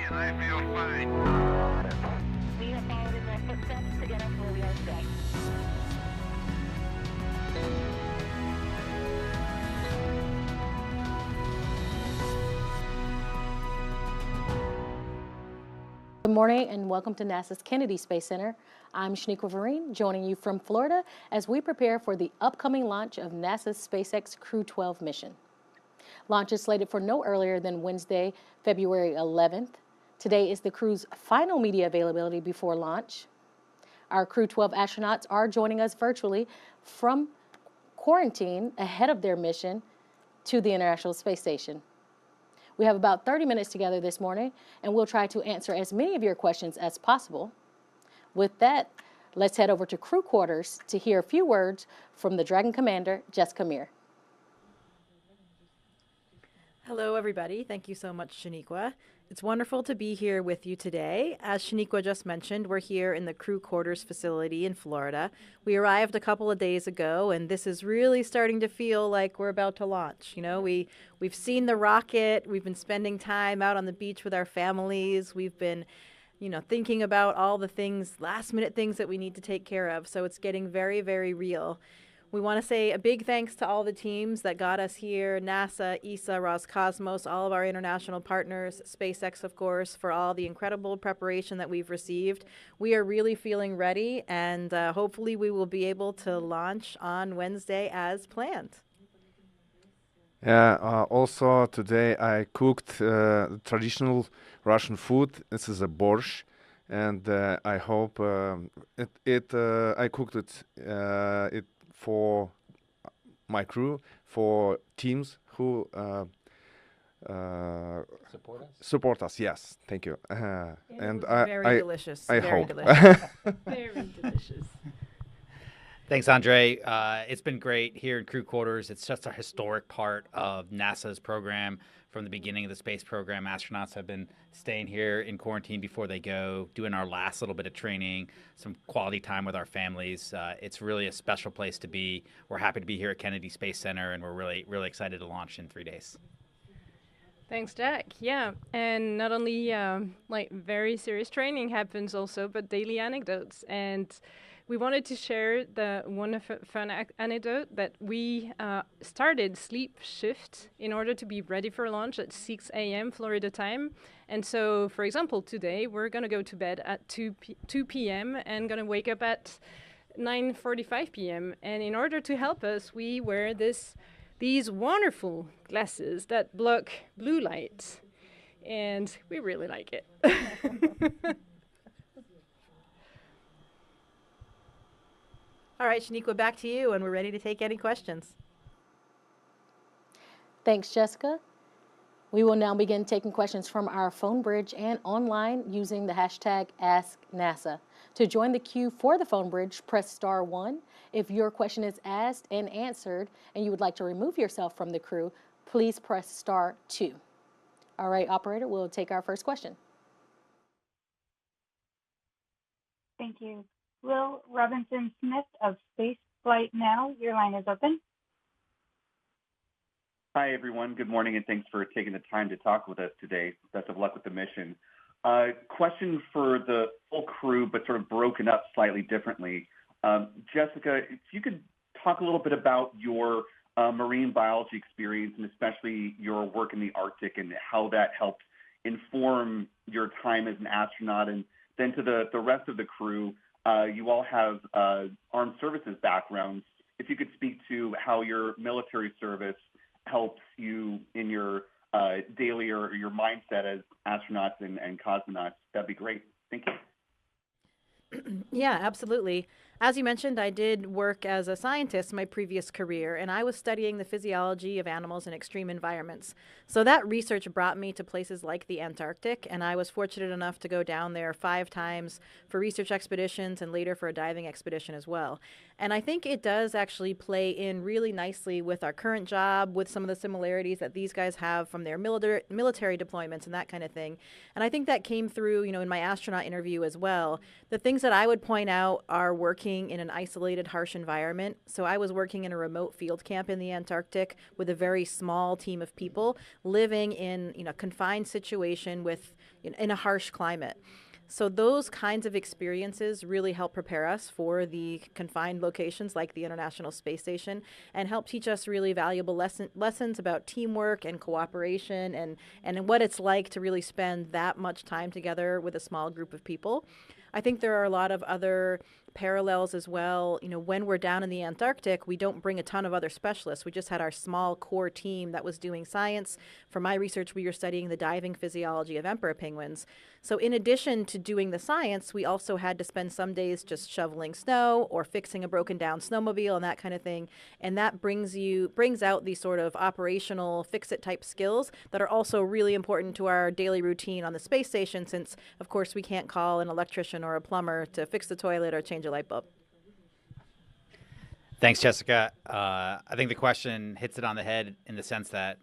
and I feel fine. We have followed in their footsteps to get us where we are today. Good morning and welcome to NASA's Kennedy Space Center. I'm Shaniqua Vereen, joining you from Florida as we prepare for the upcoming launch of NASA's SpaceX Crew12 mission. Launch is slated for no earlier than Wednesday, February 11th. Today is the crew's final media availability before launch. Our Crew12 astronauts are joining us virtually from quarantine ahead of their mission to the International Space Station. We have about 30 minutes together this morning, and we'll try to answer as many of your questions as possible. With that, let's head over to crew quarters to hear a few words from the Dragon Commander, Jessica Meir. Hello, everybody. Thank you so much, Shaniqua. It's wonderful to be here with you today. As Shaniqua just mentioned, we're here in the crew quarters facility in Florida. We arrived a couple of days ago, and this is really starting to feel like we're about to launch. You know, we've seen the rocket. We've been spending time out on the beach with our families. We've been, thinking about all the things, last-minute things that we need to take care of. So it's getting very, very real. We want to say a big thanks to all the teams that got us here, NASA, ESA, Roscosmos, all of our international partners, SpaceX, of course, for all the incredible preparation that we've received. We are really feeling ready, and hopefully we will be able to launch on Wednesday as planned. Also today I cooked traditional Russian food. This is a borscht, and I hope I cooked it for my crew, for teams who support us. Yes, thank you. And very delicious. I very hope. delicious. Very delicious. Thanks, Andrey. It's been great here in crew quarters. It's just a historic part of NASA's program. From the beginning of the space program, astronauts have been staying here in quarantine before they go, doing our last little bit of training, some quality time with our families. It's really a special place to be. We're happy to be here at Kennedy Space Center, and we're really, really excited to launch in 3 days. Thanks, Jack. Yeah, and not only very serious training happens also, but daily anecdotes. And we wanted to share the one fun anecdote that we started sleep shift in order to be ready for launch at 6 a.m. Florida time. And so, for example, today we're going to go to bed at 2 p.m. and going to wake up at 9:45 p.m. And in order to help us, we wear these wonderful glasses that block blue light. And we really like it. All right, Shaniqua, back to you, and we're ready to take any questions. Thanks, Jessica. We will now begin taking questions from our phone bridge and online using the hashtag AskNASA. To join the queue for the phone bridge, press *1. If your question is asked and answered and you would like to remove yourself from the crew, please press *2. All right, operator, we'll take our first question. Thank you. Will Robinson-Smith of Spaceflight Now, your line is open. Hi, everyone. Good morning, and thanks for taking the time to talk with us today. Best of luck with the mission. Question for the full crew, but sort of broken up slightly differently. Jessica, if you could talk a little bit about your marine biology experience, and especially your work in the Arctic, and how that helped inform your time as an astronaut. And then to the rest of the crew, you all have armed services backgrounds. If you could speak to how your military service helps you in your daily or your mindset as astronauts and cosmonauts, that'd be great. Thank you. Yeah, absolutely. As you mentioned, I did work as a scientist in my previous career, and I was studying the physiology of animals in extreme environments. So that research brought me to places like the Antarctic, and I was fortunate enough to go down there 5 times for research expeditions and later for a diving expedition as well. And I think it does actually play in really nicely with our current job, with some of the similarities that these guys have from their military deployments and that kind of thing. And I think that came through, in my astronaut interview as well. The things that I would point out are working in an isolated, harsh environment. So I was working in a remote field camp in the Antarctic with a very small team of people living in a confined situation with in a harsh climate. So those kinds of experiences really help prepare us for the confined locations like the International Space Station, and help teach us really valuable lessons about teamwork and cooperation, and what it's like to really spend that much time together with a small group of people. I think there are a lot of other parallels as well. When we're down in the Antarctic, we don't bring a ton of other specialists. We just had our small core team that was doing science. For my research, we were studying the diving physiology of emperor penguins. So in addition to doing the science, we also had to spend some days just shoveling snow or fixing a broken down snowmobile and that kind of thing. And that brings out these sort of operational fix-it type skills that are also really important to our daily routine on the space station, since, of course, we can't call an electrician or a plumber to fix the toilet or change a light bulb. Thanks, Jessica. I think the question hits it on the head in the sense that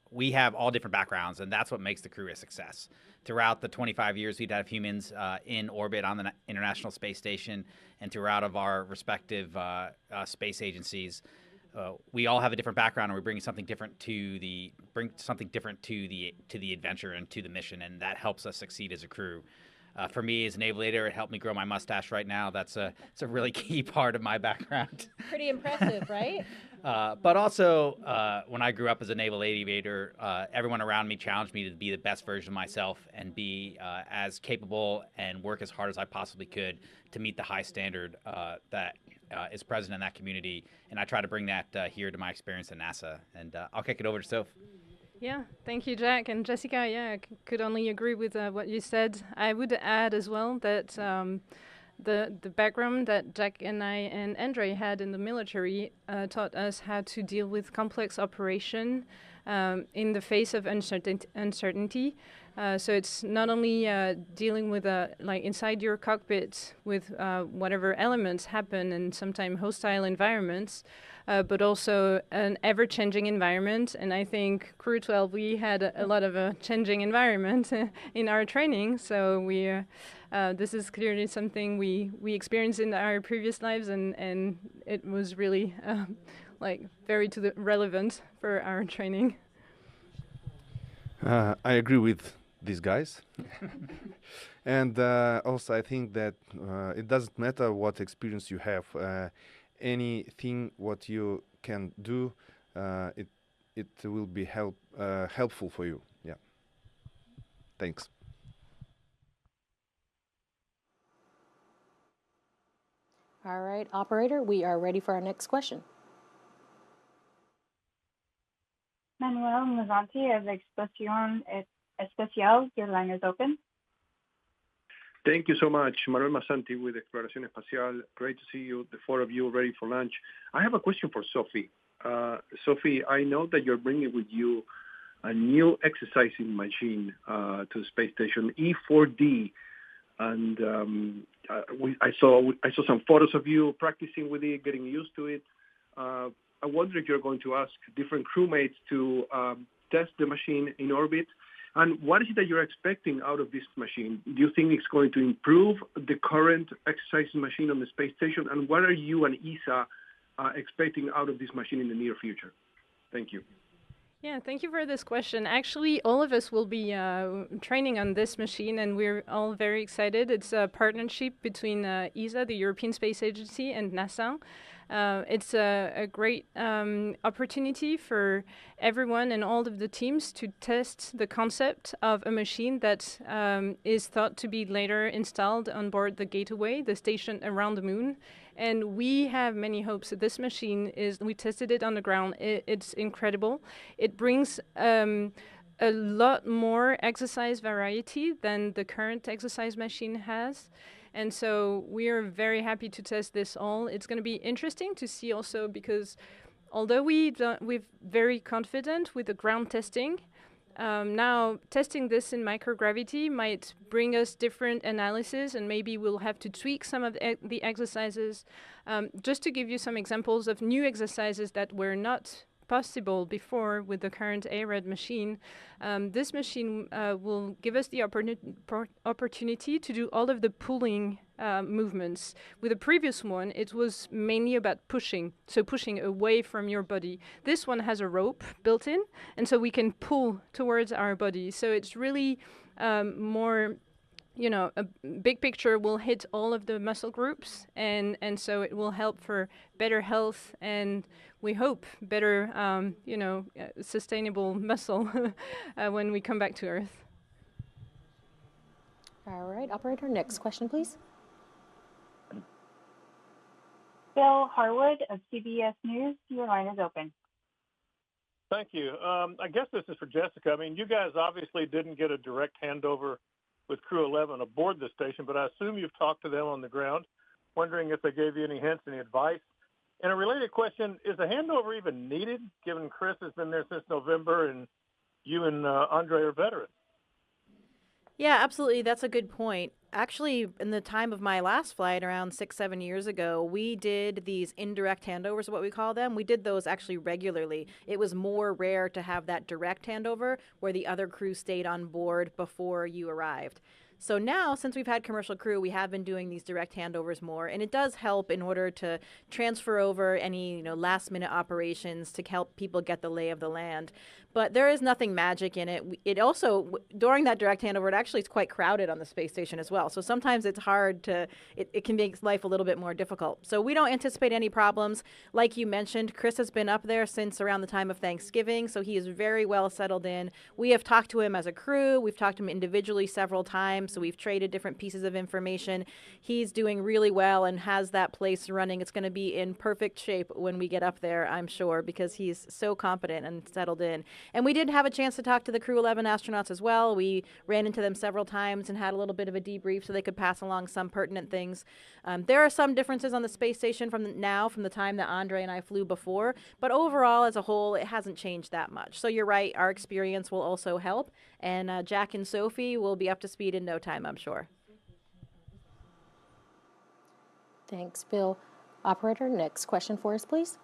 we have all different backgrounds, and that's what makes the crew a success. Throughout the 25 years we'd have humans in orbit on the International Space Station, and throughout of our respective space agencies, we all have a different background, and we bring something different to the adventure and to the mission, and that helps us succeed as a crew. For me, as an aviator, it helped me grow my mustache right now. It's a really key part of my background. Pretty impressive, right? But also, when I grew up as a naval aviator, everyone around me challenged me to be the best version of myself and be as capable and work as hard as I possibly could to meet the high standard that is present in that community. And I try to bring that here to my experience at NASA. And I'll kick it over to Sophie. Yeah, thank you, Jack. And Jessica, yeah, I could only agree with what you said. I would add as well that the background that Jack and I and Andrey had in the military taught us how to deal with complex operation in the face of uncertainty. So it's not only dealing with like inside your cockpit with whatever elements happen and sometimes hostile environments, but also an ever-changing environment. And I think Crew12, we had a lot of a changing environment in our training. So this is clearly something we experienced in our previous lives, and it was really like very relevant for our training. I agree with these guys. And also I think that it doesn't matter what experience you have. Anything what you can do, it will be helpful for you. Yeah. Thanks. All right, operator, we are ready for our next question. Manuel Mezanti of Exposición Especial, your line is open. Thank you so much. Manuel Masanti with Exploración Espacial. Great to see you, the four of you, ready for lunch. I have a question for Sophie. Sophie, I know that you're bringing with you a new exercising machine to the space station, E4D, and I saw some photos of you practicing with it, getting used to it. I wonder if you're going to ask different crewmates to test the machine in orbit. And what is it that you're expecting out of this machine? Do you think it's going to improve the current exercising machine on the space station? And what are you and ESA expecting out of this machine in the near future? Thank you. Yeah, thank you for this question. Actually, all of us will be training on this machine, and we're all very excited. It's a partnership between ESA, the European Space Agency, and NASA. It's a great opportunity for everyone and all of the teams to test the concept of a machine that is thought to be later installed on board the Gateway, the station around the moon. And we have many hopes that this machine we tested it on the ground. It's incredible. It brings a lot more exercise variety than the current exercise machine has. And so we are very happy to test this all. It's going to be interesting to see also, because although we're very confident with the ground testing, now testing this in microgravity might bring us different analysis, and maybe we'll have to tweak some of the exercises. Just to give you some examples of new exercises that were not possible before with the current ARED machine, this machine will give us the opportunity to do all of the pulling movements. With the previous one, it was mainly about pushing, so pushing away from your body. This one has a rope built in, and so we can pull towards our body. So it's really more, a big picture will hit all of the muscle groups, and so it will help for better health, and we hope better, sustainable muscle when we come back to Earth. All right, operator, next question, please. Bill Harwood of CBS News, your line is open. Thank you. I guess this is for Jessica. I mean, you guys obviously didn't get a direct handover with Crew12 aboard the station, but I assume you've talked to them on the ground, wondering if they gave you any hints, any advice. And a related question, is a handover even needed, given Chris has been there since November and you and Andrey are veterans? Yeah, absolutely. That's a good point. Actually, in the time of my last flight, around 6-7 years ago, we did these indirect handovers, what we call them. We did those actually regularly. It was more rare to have that direct handover where the other crew stayed on board before you arrived. So now, since we've had commercial crew, we have been doing these direct handovers more, and it does help in order to transfer over any last-minute operations to help people get the lay of the land. But there is nothing magic in it. It also, during that direct handover, it actually is quite crowded on the space station as well. So sometimes it's hard to, it can make life a little bit more difficult. So we don't anticipate any problems. Like you mentioned, Chris has been up there since around the time of Thanksgiving, so he is very well settled in. We have talked to him as a crew. We've talked to him individually several times, so we've traded different pieces of information. He's doing really well and has that place running. It's going to be in perfect shape when we get up there, I'm sure, because he's so competent and settled in. And we did have a chance to talk to the Crew11 astronauts as well. We ran into them several times and had a little bit of a debrief so they could pass along some pertinent things. There are some differences on the space station from the time that Andrey and I flew before, but overall, as a whole, it hasn't changed that much. So you're right, our experience will also help, and Jack and Sophie will be up to speed in no time, I'm sure. Thanks, Bill. Operator, next question for us, please.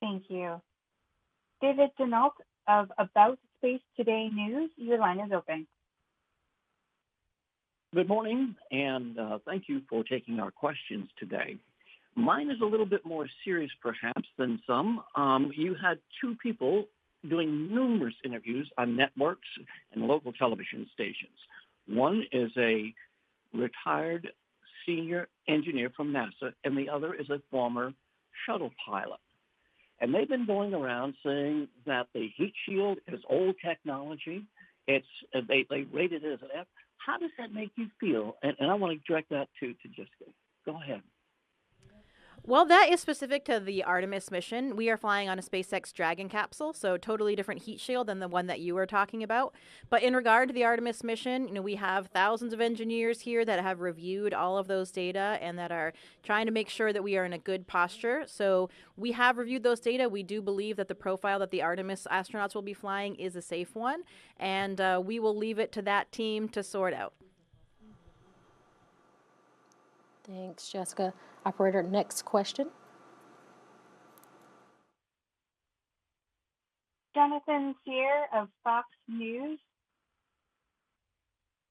Thank you. David Adenot of About Space Today News, your line is open. Good morning, and thank you for taking our questions today. Mine is a little bit more serious, perhaps, than some. You had two people doing numerous interviews on networks and local television stations. One is a retired senior engineer from NASA, and the other is a former shuttle pilot. And they've been going around saying that the heat shield is old technology. They rated it as an F. How does that make you feel? And I want to direct that to Jessica. Go ahead. Well, that is specific to the Artemis mission. We are flying on a SpaceX Dragon capsule, so totally different heat shield than the one that you were talking about. But in regard to the Artemis mission, we have thousands of engineers here that have reviewed all of those data and that are trying to make sure that we are in a good posture. So we have reviewed those data. We do believe that the profile that the Artemis astronauts will be flying is a safe one, and we will leave it to that team to sort out. Thanks, Jessica. Operator, next question. Jonathan Sear of Fox News.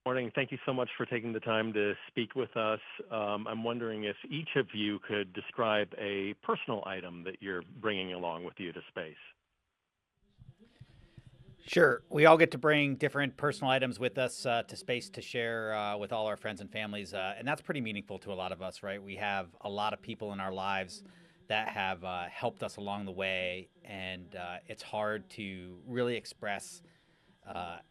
Morning. Thank you so much for taking the time to speak with us. I'm wondering if each of you could describe a personal item that you're bringing along with you to space. Sure. We all get to bring different personal items with us to space to share with all our friends and families. And that's pretty meaningful to a lot of us, right? We have a lot of people in our lives that have helped us along the way. And it's hard to really express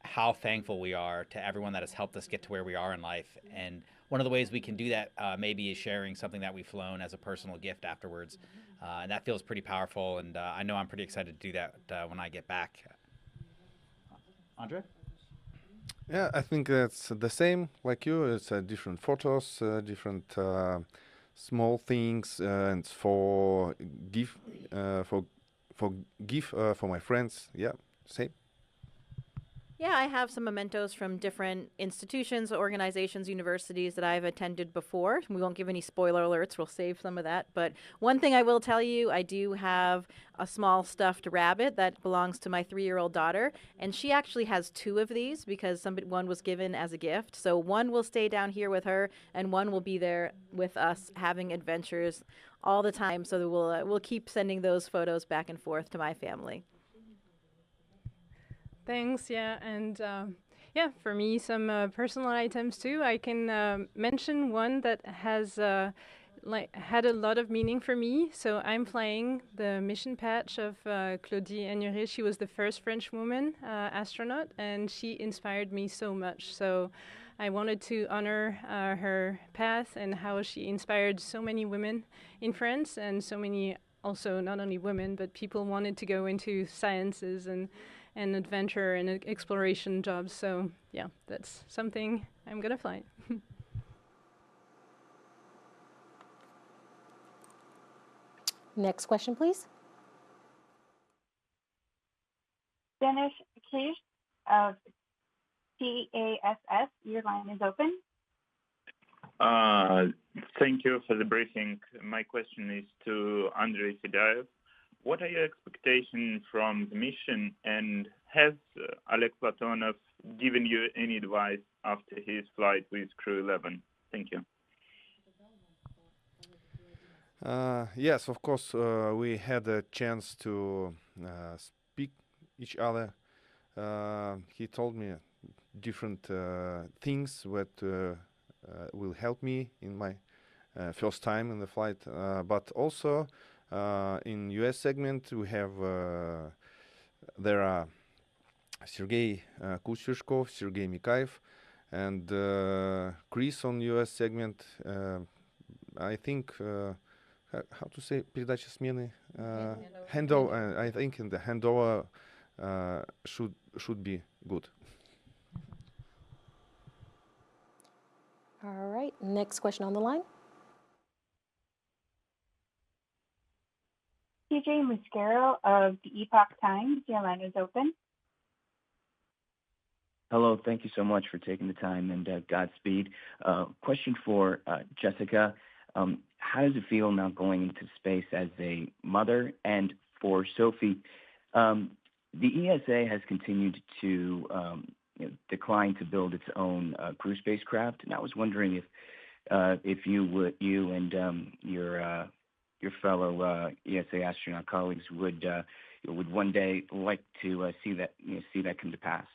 how thankful we are to everyone that has helped us get to where we are in life. And one of the ways we can do that maybe is sharing something that we've flown as a personal gift afterwards. And that feels pretty powerful. And I know I'm pretty excited to do that when I get back. Andrey? Yeah, I think it's the same like you. It's different photos, different small things, and for give for my friends. Yeah, same. Yeah, I have some mementos from different institutions, organizations, universities that I've attended before. We won't give any spoiler alerts. We'll save some of that. But one thing I will tell you, I do have a small stuffed rabbit that belongs to my 3-year-old daughter. And she actually has 2 of these because one was given as a gift. So one will stay down here with her and one will be there with us having adventures all the time. So we'll keep sending those photos back and forth to my family. Thanks. Yeah, and yeah, for me, some personal items too. I can mention one that has had a lot of meaning for me. So I'm flying the mission patch of Claudie Andrey. She was the first French woman astronaut, and she inspired me so much. So I wanted to honor her path and how she inspired so many women in France, and so many also not only women, but people wanted to go into sciences and adventure and exploration jobs. So yeah, that's something I'm gonna fly. Next question, please. Dennis Kish of TASS, your line is open. Thank you for the briefing. My question is to Andrey Fedyaev. What are your expectations from the mission, and has Oleg Platonov given you any advice after his flight with Crew-11? Thank you. Yes, of course, we had a chance to speak each other. He told me different things that will help me in my first time in the flight, but also in US segment we have there are Sergei Kucheshkov, Sergei Mikhaev, and Chris on US segment. I think how to say передача смены, handover. I think in the handover should be good. All right, next question on the line. TJ Muscaro of the Epoch Times, your line is open. Hello, thank you so much for taking the time, and Godspeed. Question for Jessica. How does it feel now going into space as a mother? And for Sophie, the ESA has continued to decline to build its own crew spacecraft, and I was wondering if you and your fellow ESA astronaut colleagues would one day like to see that come to pass.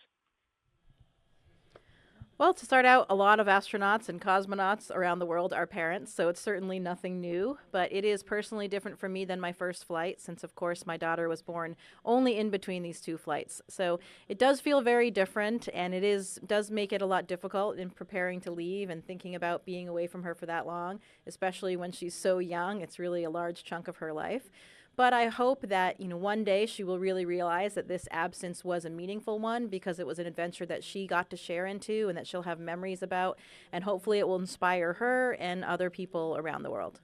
Well, to start out, a lot of astronauts and cosmonauts around the world are parents, so it's certainly nothing new, but it is personally different for me than my first flight, since of course my daughter was born only in between these two flights. So it does feel very different, and it does make it a lot difficult in preparing to leave and thinking about being away from her for that long, especially when she's so young. It's really a large chunk of her life. But I hope that, one day she will really realize that this absence was a meaningful one, because it was an adventure that she got to share into and that she'll have memories about, and hopefully it will inspire her and other people around the world.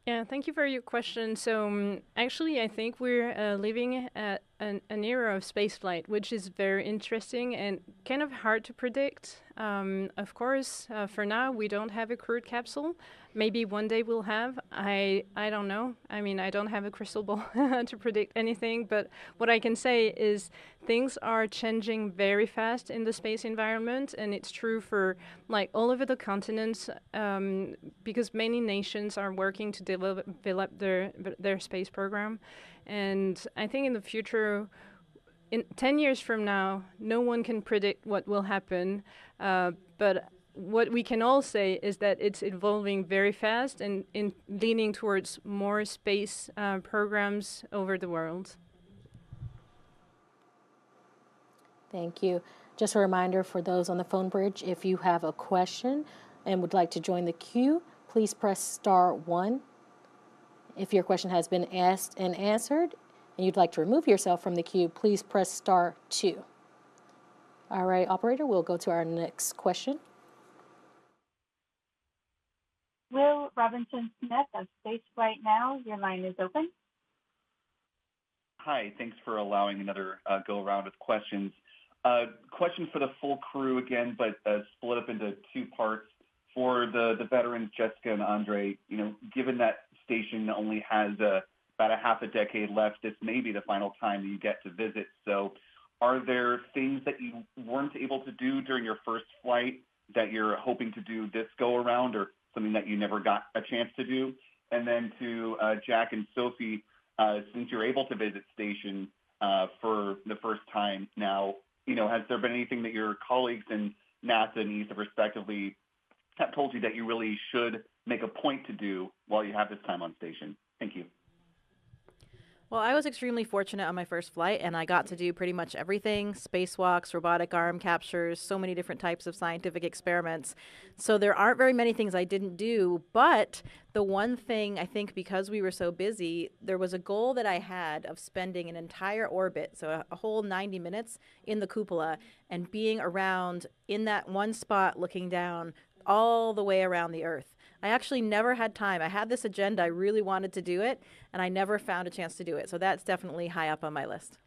Yeah, thank you for your question. So actually, I think we're living at an era of spaceflight, which is very interesting and kind of hard to predict. Of course, for now, we don't have a crewed capsule. Maybe one day we'll have. I don't know. I mean, I don't have a crystal ball to predict anything, but what I can say is things are changing very fast in the space environment, and it's true for all over the continents, because many nations are working to develop their space program. And I think in the future, in 10 years from now, no one can predict what will happen, but what we can all say is that it's evolving very fast and leaning towards more space programs over the world. Thank you. Just a reminder for those on the phone bridge, if you have a question and would like to join the queue, please press *1. If your question has been asked and answered and you'd like to remove yourself from the queue, please press *2. All right, operator, we'll go to our next question. Will Robinson-Smith of Spaceflight Now, your line is open. Hi, thanks for allowing another go-around with questions. Question for the full crew again, but split up into two parts. For the veterans, Jessica and Andrey, given that station only has about a half a decade left, this may be the final time that you get to visit. So are there things that you weren't able to do during your first flight that you're hoping to do this go-around, or something that you never got a chance to do? And then to Jack and Sophie, since you're able to visit station for the first time now, has there been anything that your colleagues in NASA and ESA respectively have told you that you really should make a point to do while you have this time on station? Thank you. Well, I was extremely fortunate on my first flight, and I got to do pretty much everything: spacewalks, robotic arm captures, so many different types of scientific experiments. So there aren't very many things I didn't do, but the one thing, I think, because we were so busy, there was a goal that I had of spending an entire orbit, so a whole 90 minutes in the cupola, and being around in that one spot looking down all the way around the Earth. I actually never had time. I had this agenda. I really wanted to do it, and I never found a chance to do it. So that's definitely high up on my list.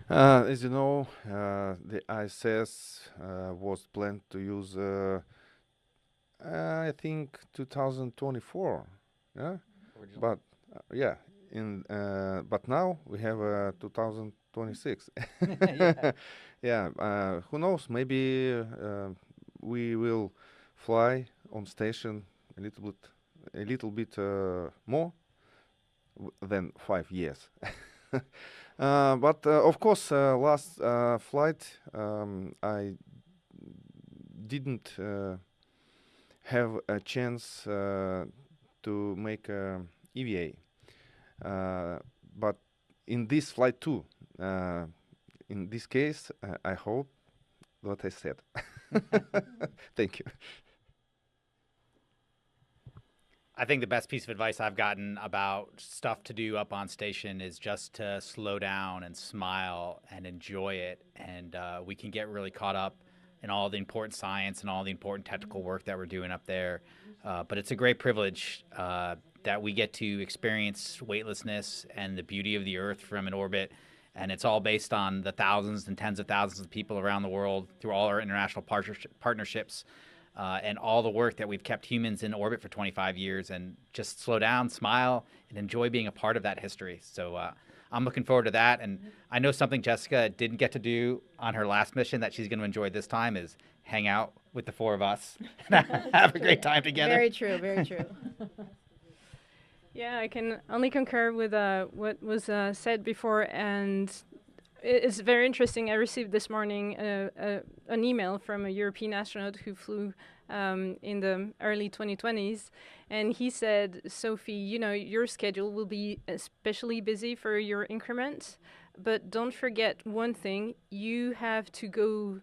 As you know, the ISS was planned to use, I think, 2024. Yeah, but yeah, but now we have 2026. Yeah, who knows? Maybe we will fly on station a little bit more than 5 years. But of course, last flight I didn't have a chance to make a EVA. But in this flight too, in this case, I hope what I said. Thank you. I think the best piece of advice I've gotten about stuff to do up on station is just to slow down and smile and enjoy it. And we can get really caught up in all the important science and all the important technical work that we're doing up there. But it's a great privilege that we get to experience weightlessness and the beauty of the Earth from an orbit. And it's all based on the thousands and tens of thousands of people around the world through all our international partnerships and all the work that we've kept humans in orbit for 25 years. And just slow down, smile, and enjoy being a part of that history. So I'm looking forward to that. And I know something Jessica didn't get to do on her last mission that she's going to enjoy this time is hang out with the four of us and have a great time together. Very true, very true. Yeah, I can only concur with what was said before, and it's very interesting. I received this morning an email from a European astronaut who flew in the early 2020s, and he said, Sophie, your schedule will be especially busy for your increment, but don't forget one thing: you have to go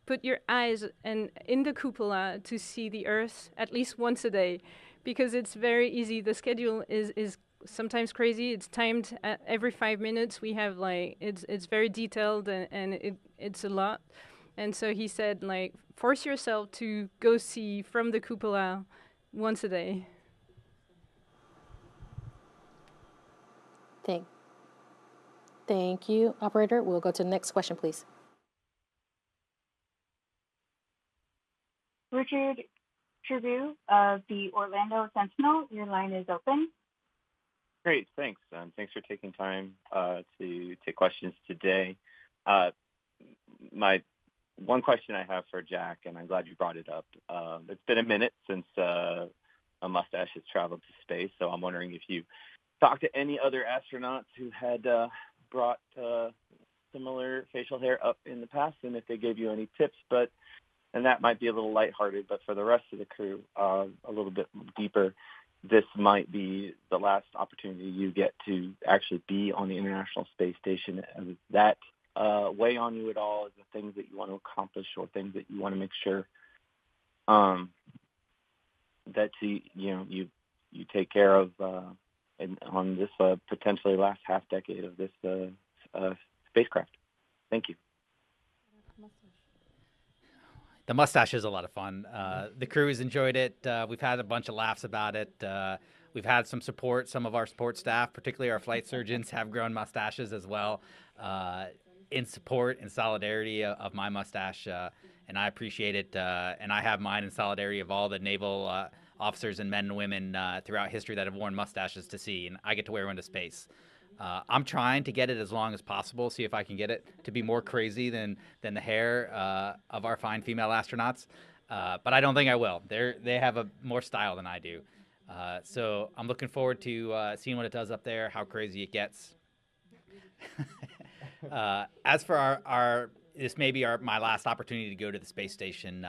put your eyes in the cupola to see the Earth at least once a day. Because it's very easy. The schedule is sometimes crazy. It's timed at every 5 minutes. We have it's very detailed and it's a lot. And so he said force yourself to go see from the cupola once a day. Thank you, operator. We'll go to the next question, please. Richard Trevue of the Orlando Sentinel, your line is open. Great, thanks. Thanks for taking time to take questions today. My one question I have for Jack, and I'm glad you brought it up. It's been a minute since a mustache has traveled to space, so I'm wondering if you talked to any other astronauts who had brought similar facial hair up in the past, and if they gave you any tips. And that might be a little lighthearted, but for the rest of the crew, a little bit deeper, this might be the last opportunity you get to actually be on the International Space Station. And that weigh on you at all? Is the things that you want to accomplish or things that you want to make sure that you take care of on this potentially last half decade of this spacecraft? Thank you. The mustache is a lot of fun. The crew has enjoyed it. We've had a bunch of laughs about it. We've had some support. Some of our support staff, particularly our flight surgeons, have grown mustaches as well in support and solidarity of my mustache. And I appreciate it. And I have mine in solidarity of all the naval officers and men and women throughout history that have worn mustaches to sea. And I get to wear one to space. I'm trying to get it as long as possible, see if I can get it to be more crazy than the hair of our fine female astronauts. But I don't think I will. They have more style than I do. So I'm looking forward to seeing what it does up there, how crazy it gets. As for our this may be my last opportunity to go to the space station.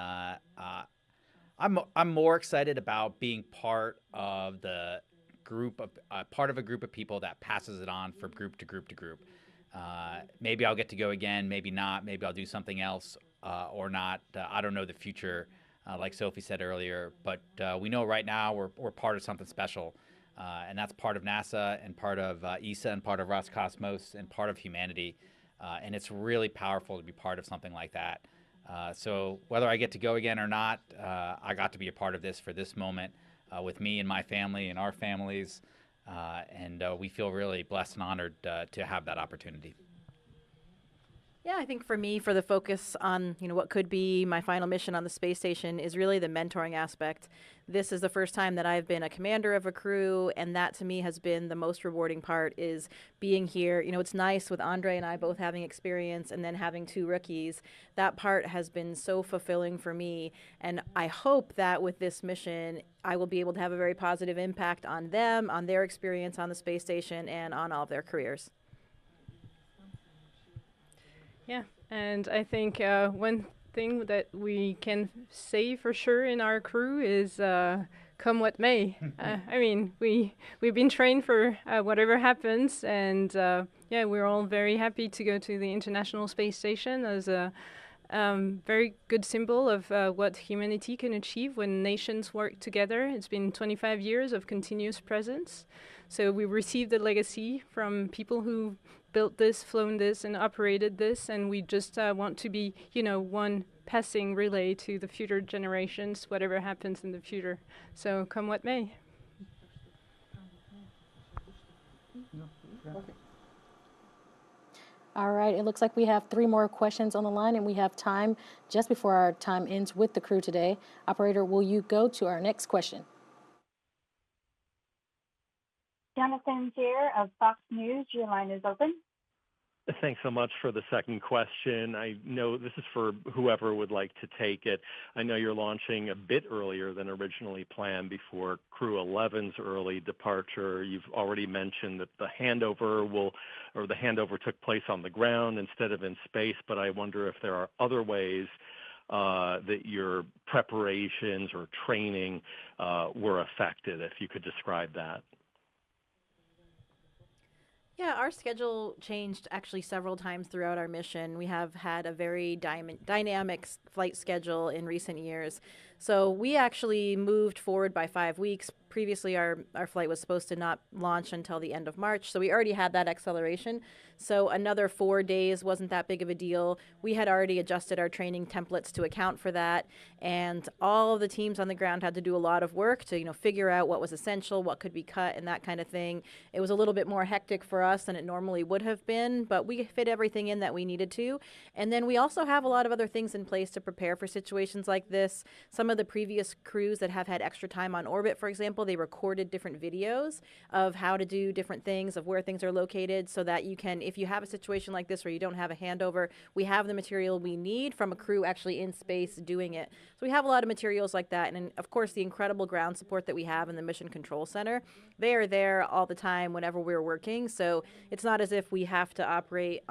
I'm more excited about being part of the group of part of a group of people that passes it on from group to group to group. Maybe I'll get to go again, maybe not. Maybe I'll do something else or not. I don't know the future, like Sophie said earlier. But we know right now we're part of something special, and that's part of NASA and part of ESA and part of Roscosmos and part of humanity. And it's really powerful to be part of something like that. So whether I get to go again or not, I got to be a part of this for this moment with me and my family and our families. And we feel really blessed and honored to have that opportunity. Yeah, I think for me, for the focus on what could be my final mission on the space station is really the mentoring aspect. This is the first time that I've been a commander of a crew, and that to me has been the most rewarding part, is being here. It's nice with Andrey and I both having experience and then having two rookies. That part has been so fulfilling for me, and I hope that with this mission, I will be able to have a very positive impact on them, on their experience on the space station, and on all of their careers. Yeah, and I think one thing that we can say for sure in our crew is come what may. I mean, we've been trained for whatever happens, and yeah, we're all very happy to go to the International Space Station as a very good symbol of what humanity can achieve when nations work together. It's been 25 years of continuous presence. So we received a legacy from people who built this, flown this, and operated this, and we just want to be, one passing relay to the future generations, whatever happens in the future. So come what may. All right, it looks like we have 3 more questions on the line, and we have time just before our time ends with the crew today. Operator, will you go to our next question? Jonathan Gier of Fox News, your line is open. Thanks so much for the second question. I know this is for whoever would like to take it. I know you're launching a bit earlier than originally planned before Crew 11's early departure. You've already mentioned that the handover took place on the ground instead of in space, but I wonder if there are other ways that your preparations or training were affected, if you could describe that. Yeah, our schedule changed actually several times throughout our mission. We have had a very dynamic flight schedule in recent years. So we actually moved forward by 5 weeks. Previously, our flight was supposed to not launch until the end of March, so we already had that acceleration. So another 4 days wasn't that big of a deal. We had already adjusted our training templates to account for that, and all of the teams on the ground had to do a lot of work to figure out what was essential, what could be cut, and that kind of thing. It was a little bit more hectic for us than it normally would have been, but we fit everything in that we needed to. And then we also have a lot of other things in place to prepare for situations like this. Some of the previous crews that have had extra time on orbit, for example, they recorded different videos of how to do different things, of where things are located, so that you can, if you have a situation like this where you don't have a handover, we have the material we need from a crew actually in space doing it. So we have a lot of materials like that, and of course the incredible ground support that we have in the Mission Control Center. They are there all the time whenever we're working, so it's not as if we have to operate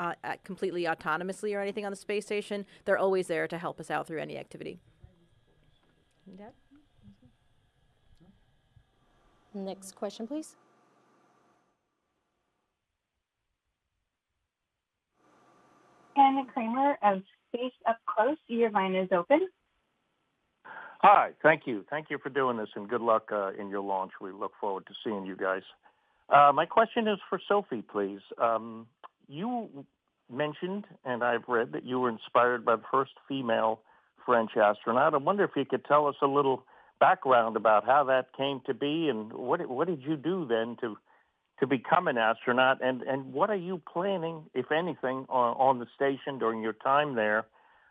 completely autonomously or anything on the space station. They're always there to help us out through any activity. Dad? Next question, please. Anna Kramer of Space Up Close, your line is open. Hi, thank you. Thank you for doing this, and good luck in your launch. We look forward to seeing you guys. My question is for Sophie, please. You mentioned, and I've read, that you were inspired by the first female French astronaut. I wonder if you could tell us a little background about how that came to be, and what did you do then to become an astronaut, and what are you planning, if anything, on the station during your time there,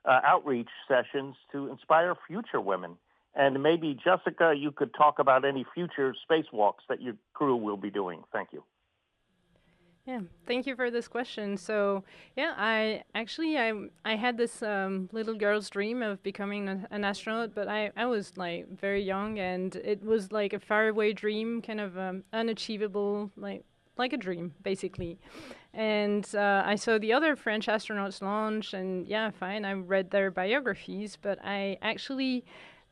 outreach sessions to inspire future women? And maybe, Jessica, you could talk about any future spacewalks that your crew will be doing. Thank you. Yeah, thank you for this question. So, yeah, I had this little girl's dream of becoming an astronaut, but I was like very young, and it was like a faraway dream, kind of unachievable, like a dream, basically. And I saw the other French astronauts launch, and yeah, fine, I read their biographies, but I actually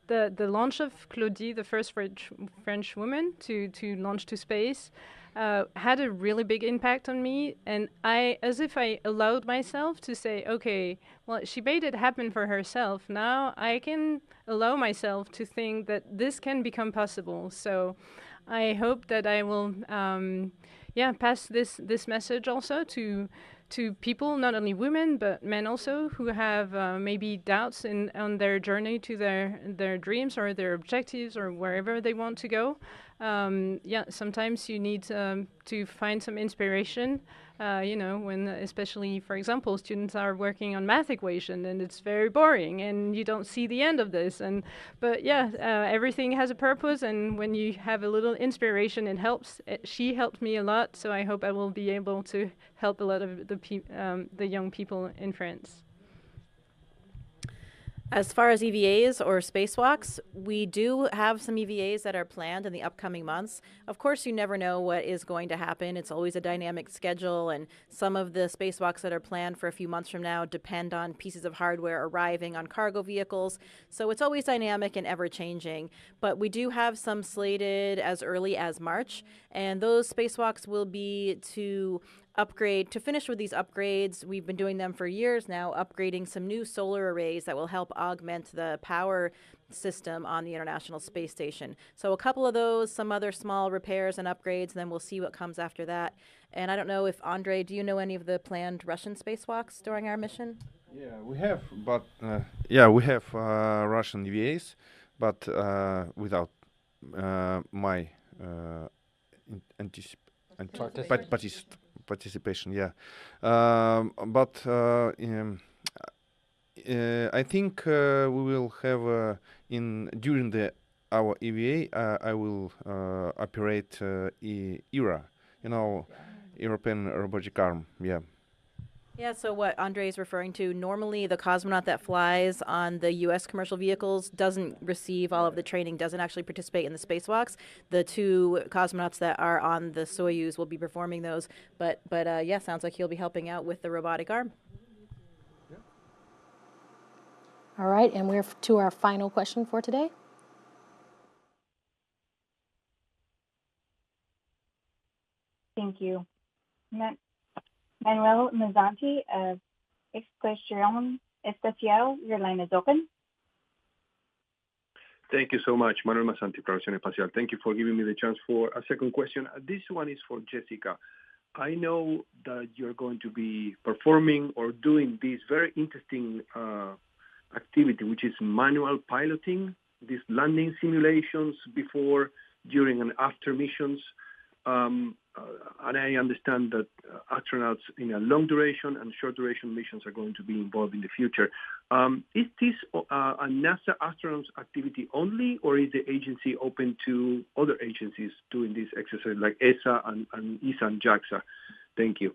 the launch of Claudie, the first French woman to launch to space, had a really big impact on me, and as if I allowed myself to say, okay, well, she made it happen for herself. Now I can allow myself to think that this can become possible. So I hope that I will, pass this message also to people, not only women but men also, who have maybe doubts on their journey to their dreams or their objectives or wherever they want to go. Sometimes you need to find some inspiration, when especially, for example, students are working on math equation and it's very boring and you don't see the end of this. But everything has a purpose, and when you have a little inspiration, it helps. She helped me a lot, so I hope I will be able to help a lot of the young people in France. As far as EVAs or spacewalks, we do have some EVAs that are planned in the upcoming months. Of course, you never know what is going to happen. It's always a dynamic schedule, and some of the spacewalks that are planned for a few months from now depend on pieces of hardware arriving on cargo vehicles. So it's always dynamic and ever-changing. But we do have some slated as early as March, and those spacewalks will be to finish with these upgrades. We've been doing them for years now, upgrading some new solar arrays that will help augment the power system on the International Space Station. So a couple of those, some other small repairs and upgrades, and then we'll see what comes after that. And I don't know if, Andrey, do you know any of the planned Russian spacewalks during our mission? Yeah, we have, but we have Russian EVAs, but without my participation. Yeah, but I think we will have during our EVA. I will operate ERA, European Robotic Arm. Yeah. Yeah, so what Andrey is referring to, normally the cosmonaut that flies on the U.S. commercial vehicles doesn't receive all of the training, doesn't actually participate in the spacewalks. The two cosmonauts that are on the Soyuz will be performing those. But sounds like he'll be helping out with the robotic arm. All right, and we're to our final question for today. Thank you. Manuel Mazzanti of Exploration Espacial, your line is open. Thank you so much, Manuel Mazzanti, Exploration Espacial. Thank you for giving me the chance for a second question. This one is for Jessica. I know that you're going to be performing or doing this very interesting activity, which is manual piloting, these landing simulations before, during, and after missions. And I understand that astronauts in a long duration and short duration missions are going to be involved in the future. Is this a NASA astronauts activity only, or is the agency open to other agencies doing this exercise like ESA and ESA and JAXA? Thank you.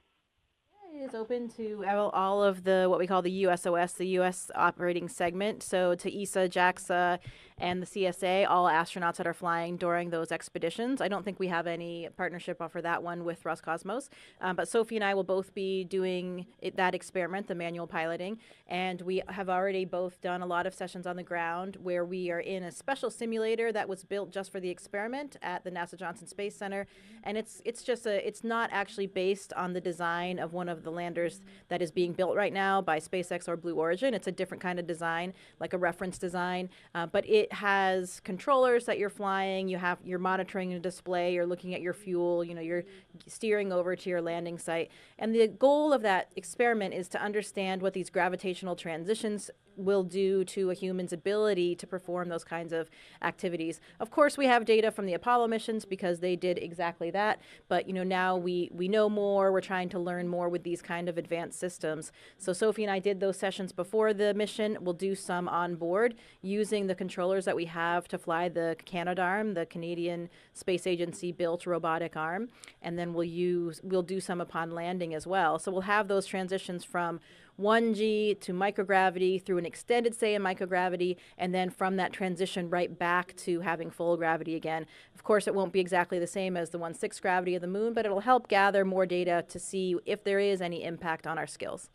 It is open to all of the what we call the USOS, the U.S. operating segment. So to ESA, JAXA, and the CSA, all astronauts that are flying during those expeditions. I don't think we have any partnership for that one with Roscosmos. But Sophie and I will both be doing that experiment, the manual piloting. And we have already both done a lot of sessions on the ground where we are in a special simulator that was built just for the experiment at the NASA Johnson Space Center. And it's not actually based on the design of one of the landers that is being built right now by SpaceX or Blue Origin. It's a different kind of design, like a reference design. But it has controllers that you're flying. You're monitoring a display. You're looking at your fuel. You're steering over to your landing site. And the goal of that experiment is to understand what these gravitational transitions will do to a human's ability to perform those kinds of activities. Of course, we have data from the Apollo missions because they did exactly that, but now we know more. We're trying to learn more with these kind of advanced systems. So Sophie and I did those sessions before the mission. We'll do some on board using the controllers that we have to fly the Canadarm, the Canadian Space Agency built robotic arm, and then we'll do some upon landing as well. So we'll have those transitions from 1G to microgravity through an extended stay in microgravity, and then from that transition right back to having full gravity again. Of course, it won't be exactly the same as the 1/6 gravity of the moon, but it'll help gather more data to see if there is any impact on our skills.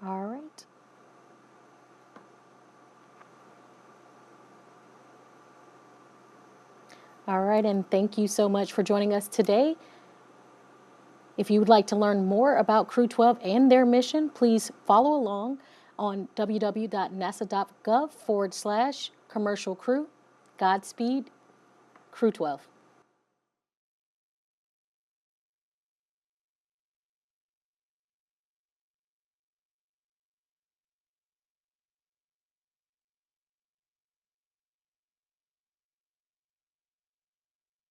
All right. All right, and thank you so much for joining us today. If you would like to learn more about Crew12 and their mission, please follow along on www.nasa.gov/commercial crew. Godspeed, Crew12.